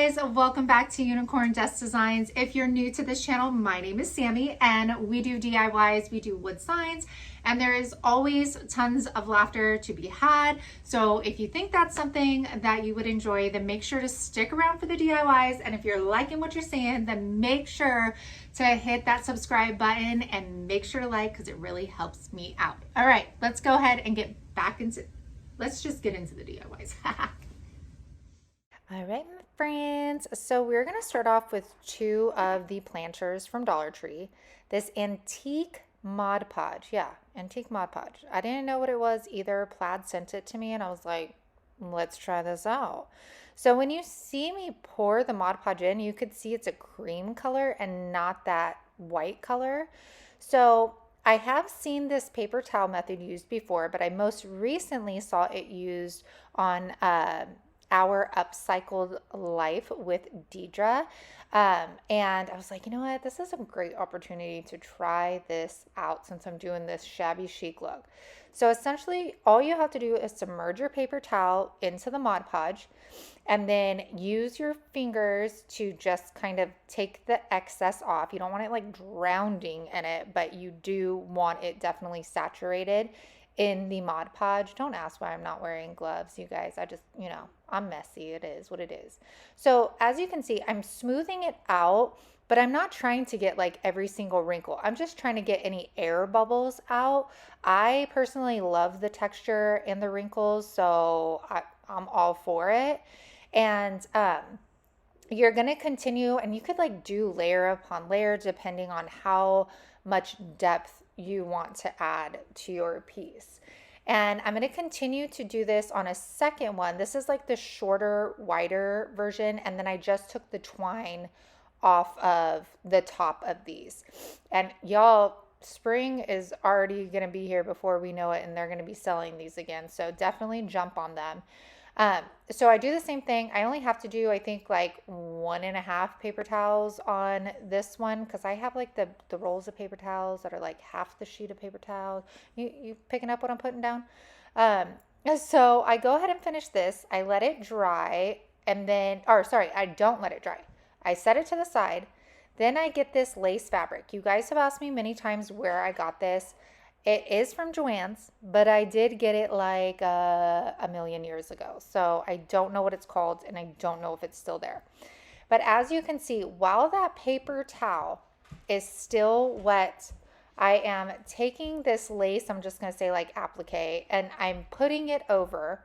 guys, welcome back to Unicorn Dust Designs. If you're new to this channel, my name is Sammy and we do DIYs, we do wood signs, and there is always tons of laughter to be had. So if you think that's something that you would enjoy, then make sure to stick around for the DIYs. And if you're liking what you're seeing, then make sure to hit that subscribe button and make sure to like, because it really helps me out. All right, let's go ahead and let's just get into the DIYs. All right, my friends. So we're going to start off with two of the planters from Dollar Tree. This antique Mod Podge. Yeah, antique Mod Podge. I didn't know what it was either. Plaid sent it to me and I was like, let's try this out. So when you see me pour the Mod Podge in, you could see it's a cream color and not that white color. So I have seen this paper towel method used before, but I most recently saw it used on Our Upcycled Life with Deidre. And I was like, you know what? This is a great opportunity to try this out since I'm doing this shabby chic look. So essentially, all you have to do is submerge your paper towel into the Mod Podge and then use your fingers to just kind of take the excess off. You don't want it like drowning in it, but you do want it definitely saturated in the Mod Podge. Don't ask why I'm not wearing gloves, you guys. I just, I'm messy. It is what it is. So as you can see, I'm smoothing it out, but I'm not trying to get like every single wrinkle. I'm just trying to get any air bubbles out. I personally love the texture and the wrinkles, so I'm all for it. And you're going to continue, and you could like do layer upon layer depending on how much depth you want to add to your piece. And I'm going to continue to do this on a second one. This is like the shorter, wider version. And then I just took the twine off of the top of these. And y'all, spring is already going to be here before we know it. And they're going to be selling these again. So definitely jump on them. So I do the same thing. I only have to do, I think, like 1.5 paper towels on this one because I have like the rolls of paper towels that are like half the sheet of paper towels. You picking up what I'm putting down? So I go ahead and finish this. I let it dry and then, I don't let it dry. I set it to the side. Then I get this lace fabric. You guys have asked me many times where I got this. It is from Joann's, but I did get it like a million years ago. So I don't know what it's called and I don't know if it's still there. But as you can see, while that paper towel is still wet, I am taking this lace, I'm just going to say like applique, and I'm putting it over.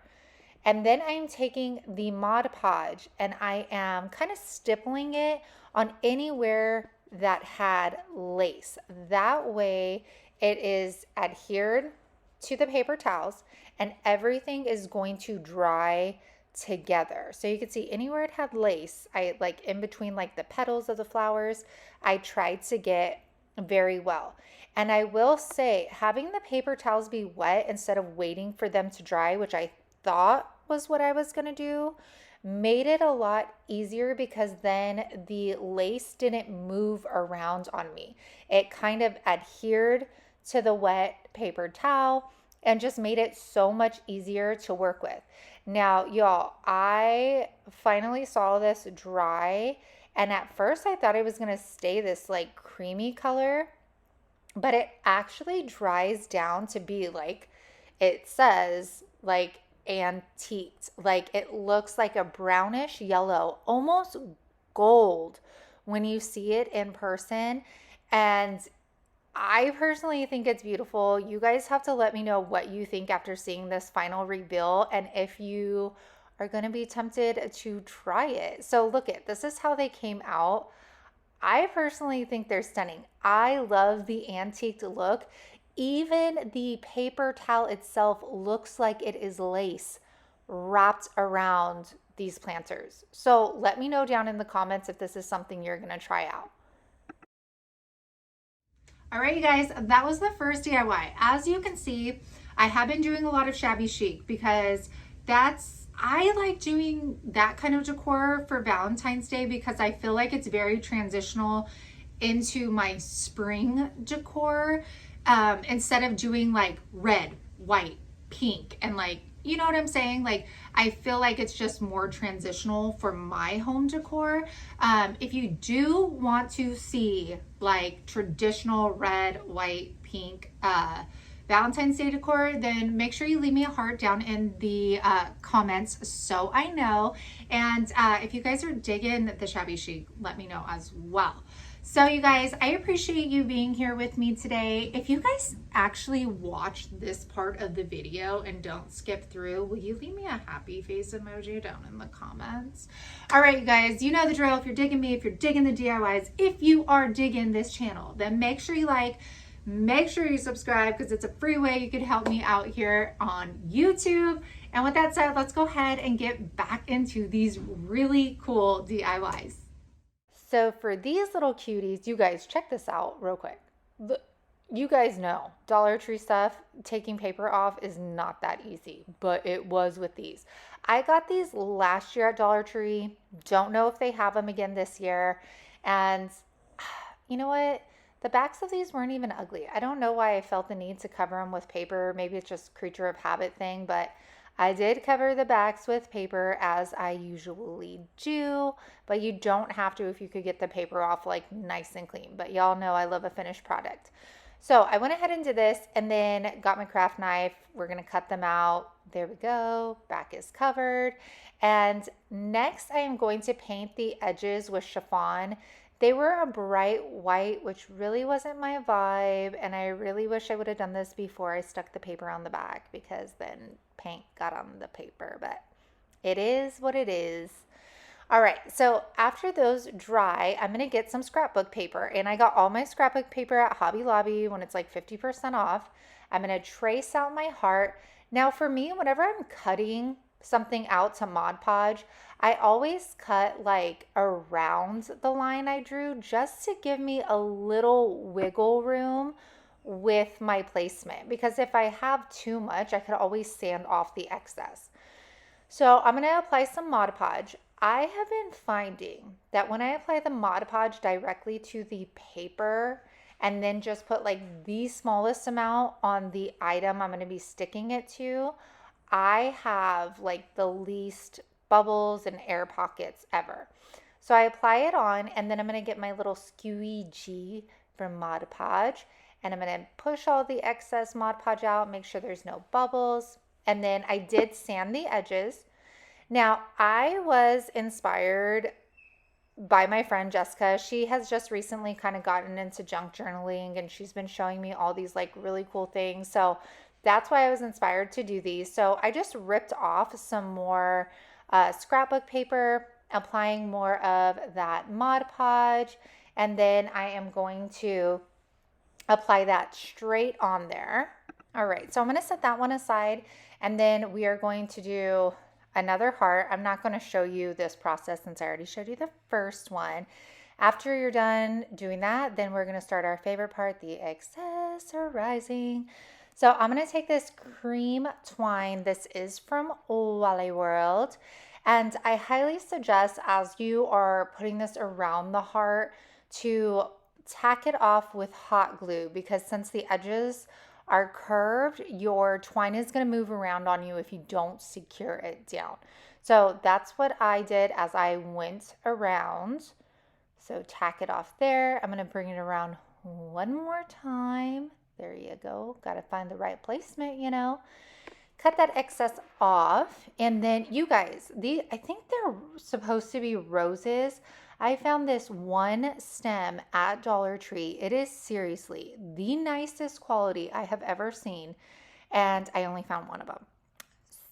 And then I'm taking the Mod Podge and I am kind of stippling it on anywhere that had lace. That way it is adhered to the paper towels and everything is going to dry together. So you can see anywhere it had lace, I like in between like the petals of the flowers, I tried to get very well. And I will say having the paper towels be wet instead of waiting for them to dry, which I thought was what I was going to do, made it a lot easier because then the lace didn't move around on me. It kind of adhered to the wet paper towel and just made it so much easier to work with. Now, y'all, I finally saw this dry, and at first I thought it was going to stay this like creamy color, but it actually dries down to be like, it says like antiqued. Like it looks like a brownish yellow, almost gold when you see it in person. And I personally think it's beautiful. You guys have to let me know what you think after seeing this final reveal and if you are going to be tempted to try it. So look this is how they came out. I personally think they're stunning. I love the antiqued look. Even the paper towel itself looks like it is lace wrapped around these planters. So let me know down in the comments if this is something you're going to try out. All right, you guys, that was the first DIY. As you can see, I have been doing a lot of shabby chic because I like doing that kind of decor for Valentine's Day because I feel like it's very transitional into my spring decor. Instead of doing like red, white, pink, and like you know what I'm saying? Like, I feel like it's just more transitional for my home decor. If you do want to see like traditional red, white, pink, Valentine's Day decor, then make sure you leave me a heart down in the comments so I know. And if you guys are digging the shabby chic, let me know as well. So you guys, I appreciate you being here with me today. If you guys actually watch this part of the video and don't skip through, will you leave me a happy face emoji down in the comments? All right, you guys, you know the drill. If you're digging me, if you're digging the DIYs, if you are digging this channel, then make sure you like, make sure you subscribe, because it's a free way you could help me out here on YouTube. And with that said, let's go ahead and get back into these really cool DIYs. So for these little cuties, you guys check this out real quick. You guys know Dollar Tree stuff, taking paper off is not that easy, but it was with these. I got these last year at Dollar Tree. Don't know if they have them again this year. And you know what? The backs of these weren't even ugly. I don't know why I felt the need to cover them with paper. Maybe it's just creature of habit thing, but I did cover the backs with paper as I usually do, but you don't have to if you could get the paper off like nice and clean. But y'all know I love a finished product. So I went ahead and did this and then got my craft knife. We're going to cut them out. There we go. Back is covered. And next I am going to paint the edges with chiffon. They were a bright white, which really wasn't my vibe. And I really wish I would have done this before I stuck the paper on the back, because then paint got on the paper, but it is what it is. All right, so after those dry, I'm gonna get some scrapbook paper, and I got all my scrapbook paper at Hobby Lobby when it's like 50% off. I'm gonna trace out my heart. Now for me, whenever I'm cutting something out to Mod Podge, I always cut like around the line I drew, just to give me a little wiggle room with my placement, because if I have too much, I could always sand off the excess. So I'm going to apply some Mod Podge. I have been finding that when I apply the Mod Podge directly to the paper and then just put like the smallest amount on the item I'm going to be sticking it to, I have like the least bubbles and air pockets ever. So I apply it on, and then I'm going to get my little squeegee from Mod Podge, and I'm going to push all the excess Mod Podge out, make sure there's no bubbles. And then I did sand the edges. Now, I was inspired by my friend Jessica. She has just recently kind of gotten into junk journaling, and she's been showing me all these like really cool things. So that's why I was inspired to do these. So I just ripped off some more scrapbook paper, applying more of that Mod Podge, and then I am going to apply that straight on there. All right, so I'm going to set that one aside, and then we are going to do another heart. I'm not going to show you this process since I already showed you the first one. After you're done doing that, then we're going to start our favorite part, the accessorizing. So I'm going to take this cream twine. This is from Wally World. And I highly suggest, as you are putting this around the heart, to tack it off with hot glue, because since the edges are curved, your twine is going to move around on you if you don't secure it down. So that's what I did as I went around. So tack it off there. I'm going to bring it around one more time. There you go. Got to find the right placement, you know. Cut that excess off. And then you guys, I think they're supposed to be roses. I found this one stem at Dollar Tree. It is seriously the nicest quality I have ever seen. And I only found one of them.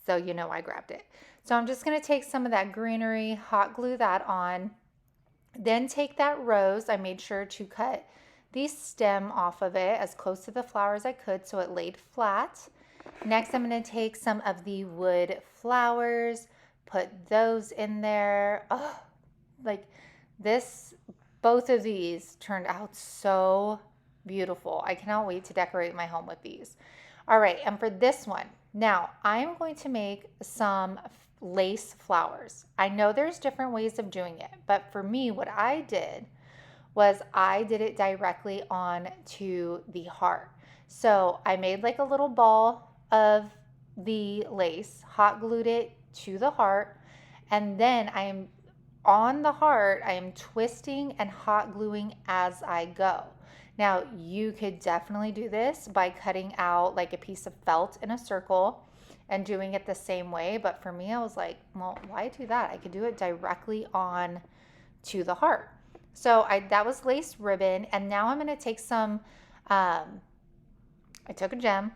So you know I grabbed it. So I'm just going to take some of that greenery, hot glue that on. Then take that rose. I made sure to cut the stem off of it as close to the flower as I could so it laid flat. Next, I'm going to take some of the wood flowers, put those in there. Oh, like this, both of these turned out so beautiful. I cannot wait to decorate my home with these. All right, and for this one, now I'm going to make some lace flowers. I know there's different ways of doing it, but for me, what I did was I did it directly on to the heart. So I made like a little ball of the lace, hot glued it to the heart, and then I am on the heart, I am twisting and hot gluing as I go. Now, you could definitely do this by cutting out like a piece of felt in a circle and doing it the same way. But for me, I was like, well, why do that? I could do it directly on to the heart. So that was lace ribbon. And now I'm going to take some, I took a gem.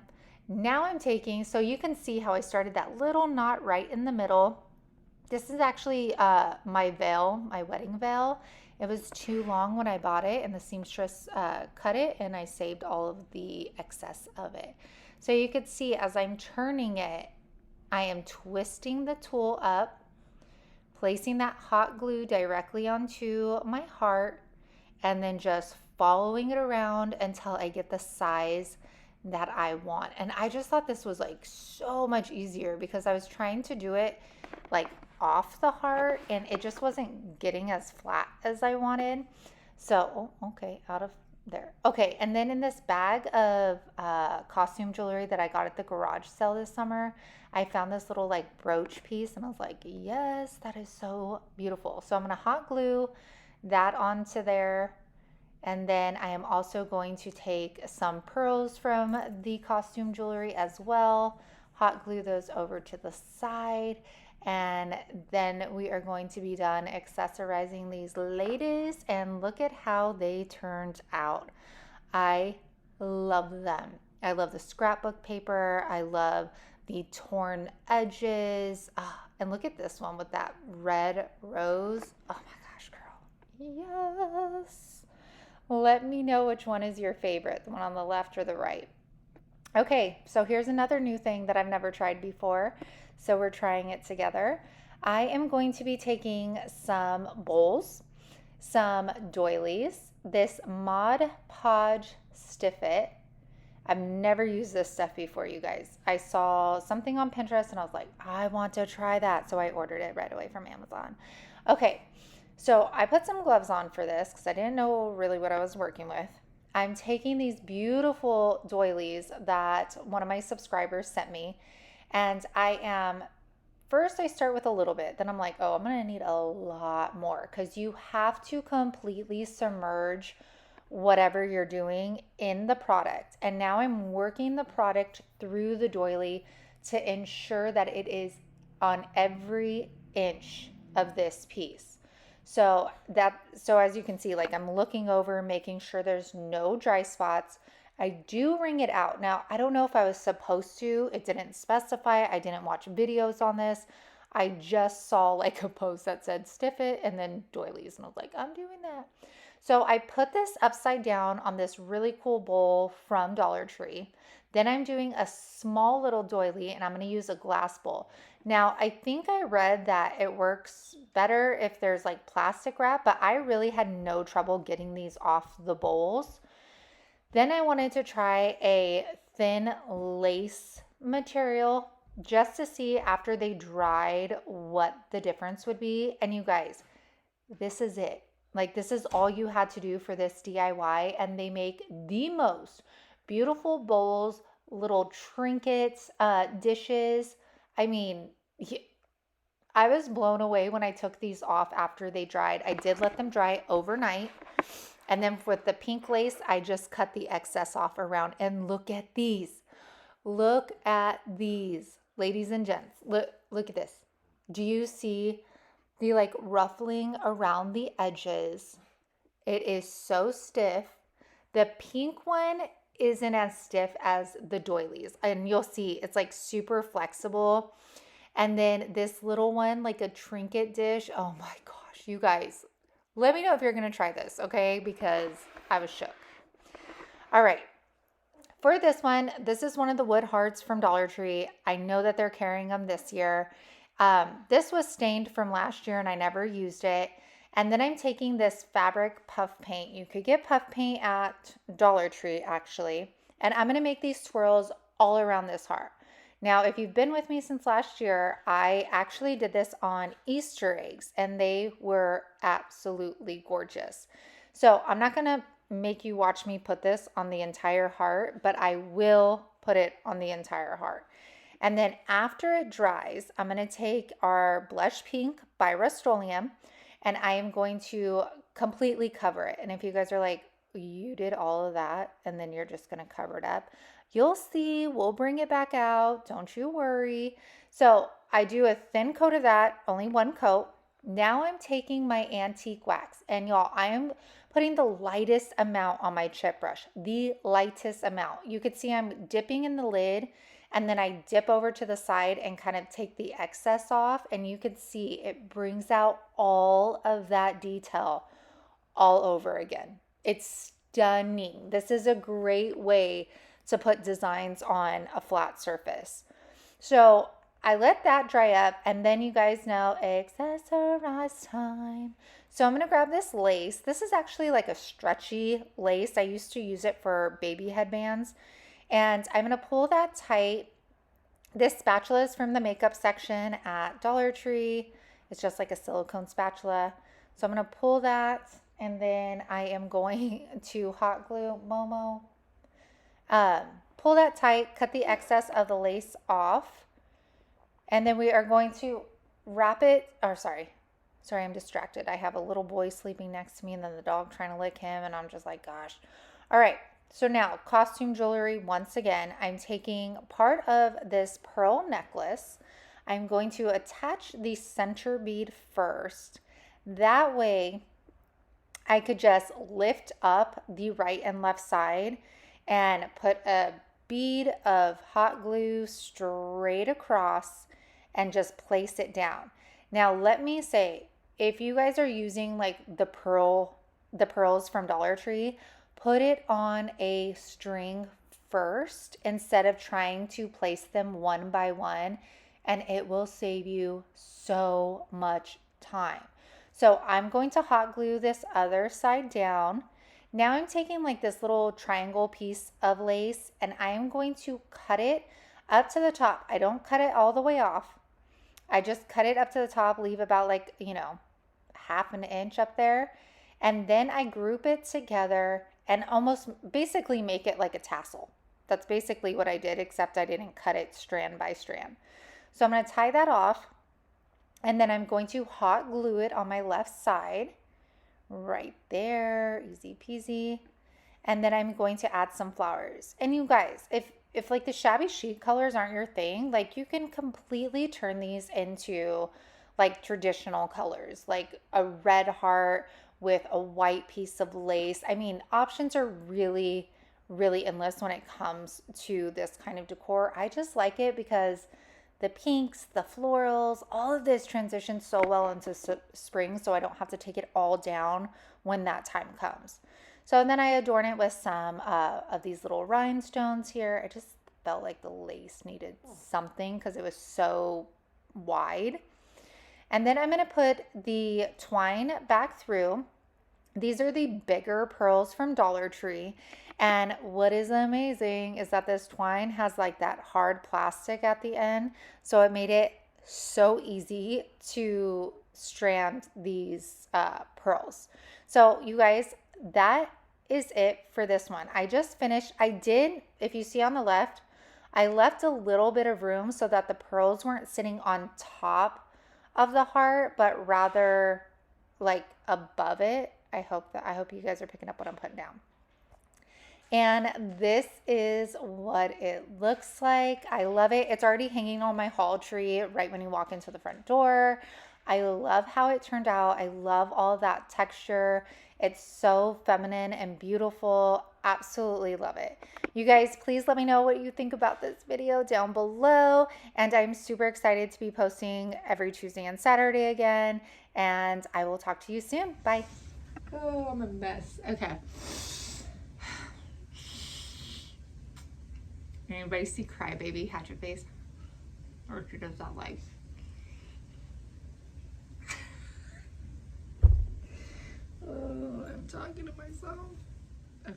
Now I'm taking, so you can see how I started that little knot right in the middle. This is actually my veil, my wedding veil. It was too long when I bought it, and the seamstress cut it, and I saved all of the excess of it. So you could see as I'm turning it, I am twisting the tool up, placing that hot glue directly onto my heart, and then just following it around until I get the size that I want. And I just thought this was like so much easier because I was trying to do it like off the heart and it just wasn't getting as flat as I wanted. So, okay, out of there. Okay, and then in this bag of costume jewelry that I got at the garage sale this summer, I found this little like brooch piece and I was like, yes, that is so beautiful. So I'm gonna hot glue that onto there. And then I am also going to take some pearls from the costume jewelry as well, hot glue those over to the side. And then we are going to be done accessorizing these ladies, and look at how they turned out. I love them. I love the scrapbook paper. I love the torn edges. And look at this one with that red rose. Oh my gosh, girl. Yes. Let me know which one is your favorite, the one on the left or the right. Okay, so here's another new thing that I've never tried before. So we're trying it together. I am going to be taking some bowls, some doilies, this Mod Podge Stiffened. I've never used this stuff before, you guys. I saw something on Pinterest and I was like, I want to try that. So I ordered it right away from Amazon. Okay, so I put some gloves on for this because I didn't know really what I was working with. I'm taking these beautiful doilies that one of my subscribers sent me. And first I start with a little bit. Then I'm like, oh, I'm going to need a lot more because you have to completely submerge whatever you're doing in the product. And now I'm working the product through the doily to ensure that it is on every inch of this piece. So as you can see, like I'm looking over, making sure there's no dry spots. I do wring it out. Now, I don't know if I was supposed to. It didn't specify. I didn't watch videos on this. I just saw like a post that said stiff it and then doilies. And I was like, I'm doing that. So I put this upside down on this really cool bowl from Dollar Tree. Then I'm doing a small little doily and I'm going to use a glass bowl. Now, I think I read that it works better if there's like plastic wrap, but I really had no trouble getting these off the bowls. Then I wanted to try a thin lace material just to see after they dried what the difference would be. And you guys, this is it. Like this is all you had to do for this DIY, and they make the most beautiful bowls, little trinkets, dishes. I mean, I was blown away when I took these off after they dried. I did let them dry overnight. And then with the pink lace, I just cut the excess off around. And look at these. Look at these, ladies and gents. Look at this. Do you see the like ruffling around the edges? It is so stiff. The pink one isn't as stiff as the doilies. And you'll see it's like super flexible. And then this little one, like a trinket dish. Oh my gosh, you guys. Let me know if you're going to try this, okay? Because I was shook. All right. For this one, this is one of the wood hearts from Dollar Tree. I know that they're carrying them this year. This was stained from last year and I never used it. And then I'm taking this fabric puff paint. You could get puff paint at Dollar Tree actually. And I'm going to make these swirls all around this heart. Now, if you've been with me since last year, I actually did this on Easter eggs and they were absolutely gorgeous. So I'm not going to make you watch me put this on the entire heart, but I will put it on the entire heart. And then after it dries, I'm going to take our blush pink by Rust-Oleum and I am going to completely cover it. And if you guys are like, you did all of that and then you're just going to cover it up, you'll see, we'll bring it back out. Don't you worry. So I do a thin coat of that, only one coat. Now I'm taking my antique wax and y'all, I am putting the lightest amount on my chip brush, the lightest amount. You could see I'm dipping in the lid and then I dip over to the side and kind of take the excess off, and you can see it brings out all of that detail all over again. It's stunning. This is a great way to put designs on a flat surface. So I let that dry up, and then you guys know accessorize time. So I'm going to grab this lace. This is actually like a stretchy lace. I used to use it for baby headbands. And I'm going to pull that tight. This spatula is from the makeup section at Dollar Tree. It's just like a silicone spatula. So I'm going to pull that, and then I am going to hot glue Momo. Pull that tight, cut the excess of the lace off. And then we are going to wrap it, sorry, I'm distracted. I have a little boy sleeping next to me and then the dog trying to lick him, and I'm just like, gosh. All right, so now costume jewelry. Once again, I'm taking part of this pearl necklace. I'm going to attach the center bead first. That way I could just lift up the right and left side and put a bead of hot glue straight across and just place it down. Now let me say, if you guys are using like the pearls from Dollar Tree, put it on a string first instead of trying to place them one by one, and it will save you so much time. So I'm going to hot glue this other side down. Now I'm taking like this little triangle piece of lace and I am going to cut it up to the top. I don't cut it all the way off. I just cut it up to the top, leave about like, half an inch up there. And then I group it together and almost basically make it like a tassel. That's basically what I did, except I didn't cut it strand by strand. So I'm going to tie that off, and then I'm going to hot glue it on my left side right there, easy peasy. And then I'm going to add some flowers. And you guys, if like the shabby chic colors aren't your thing, like you can completely turn these into like traditional colors, like a red heart with a white piece of lace. I mean, options are really, really endless when it comes to this kind of decor. I just like it because the pinks, the florals, all of this transitions so well into spring, so I don't have to take it all down when that time comes. So then I adorn it with some of these little rhinestones here. I just felt like the lace needed something because it was so wide. And then I'm going to put the twine back through. These are the bigger pearls from Dollar Tree. And what is amazing is that this twine has like that hard plastic at the end. So it made it so easy to strand these pearls. So you guys, that is it for this one. I just finished. If you see on the left, I left a little bit of room so that the pearls weren't sitting on top of the heart, but rather like above it. I hope you guys are picking up what I'm putting down. And this is what it looks like. I love it. It's already hanging on my hall tree right when you walk into the front door. I love how it turned out. I love all that texture. It's so feminine and beautiful. Absolutely love it. You guys, please let me know what you think about this video down below. And I'm super excited to be posting every Tuesday and Saturday again. And I will talk to you soon. Bye. Oh, I'm a mess. Okay. Anybody see Crybaby Hatchet Face? Or she does that like. Oh, I'm talking to myself. Okay.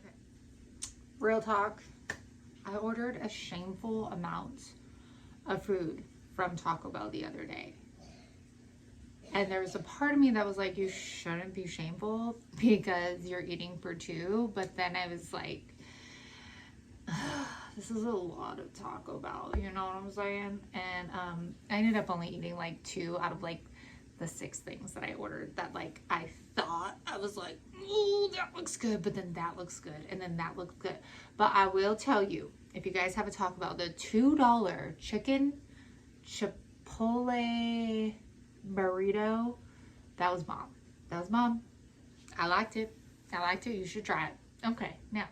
Real talk. I ordered a shameful amount of food from Taco Bell the other day. And there was a part of me that was like, you shouldn't be shameful because you're eating for two. But then I was like, this is a lot of Taco Bell, you know what I'm saying? And I ended up only eating like 2 out of like the 6 things that I ordered that like I thought I was like, oh, that looks good, but then that looks good, and then that looks good. But I will tell you, if you guys have a Taco Bell, the $2 chicken Chipotle burrito, that was bomb. That was bomb. I liked it. I liked it. You should try it. Okay, now.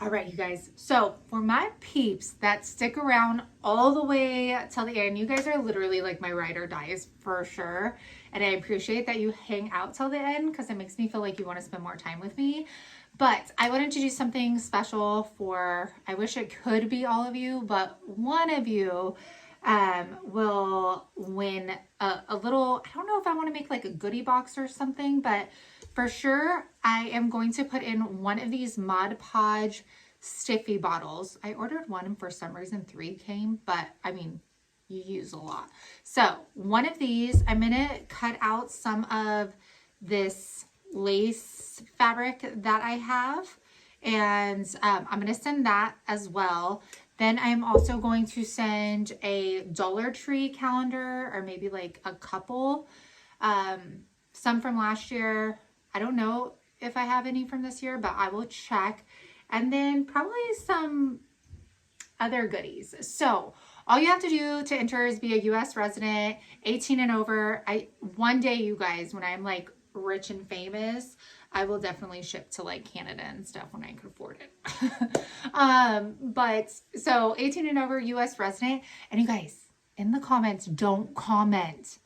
All right, you guys. So for my peeps that stick around all the way till the end, you guys are literally like my ride or dies for sure. And I appreciate that you hang out till the end because it makes me feel like you want to spend more time with me. But I wanted to do something special for, I wish it could be all of you, but one of you will win a little, I don't know if I want to make like a goodie box or something, but for sure I am going to put in one of these Mod Podge stiffy bottles. I ordered one and for some reason 3 came, but I mean, you use a lot. So one of these, I'm going to cut out some of this lace fabric that I have, and I'm going to send that as well. Then I'm also going to send a Dollar Tree calendar, or maybe like a couple. Some from last year. I don't know if I have any from this year, but I will check. And then probably some other goodies. So all you have to do to enter is be a US resident, 18 and over. One day, you guys, when I'm like rich and famous, I will definitely ship to like Canada and stuff when I can afford it. But so 18 and over, US resident. And you guys, in the comments, don't comment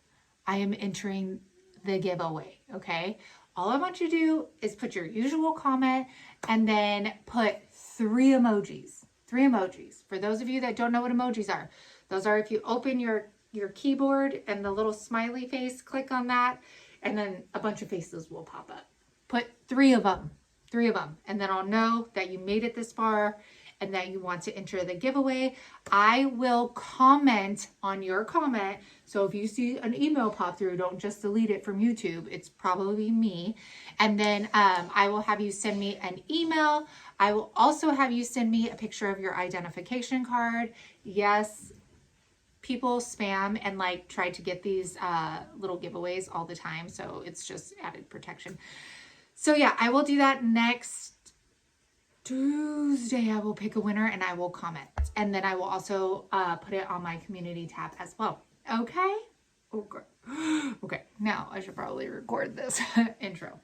I am entering the giveaway, okay? All I want you to do is put your usual comment and then put 3 emojis. 3 emojis. For those of you that don't know what emojis are, those are if you open your keyboard and the little smiley face, click on that, and then a bunch of faces will pop up. Put 3 of them. 3 of them. And then I'll know that you made it this far and that you want to enter the giveaway. I will comment on your comment. So if you see an email pop through, don't just delete it from YouTube. It's probably me. And then I will have you send me an email. I will also have you send me a picture of your identification card. Yes, people spam and like try to get these little giveaways all the time. So it's just added protection. So yeah, I will do that next Tuesday. I will pick a winner and I will comment. And then I will also put it on my community tab as well. Okay? Okay. Okay. Now I should probably record this intro.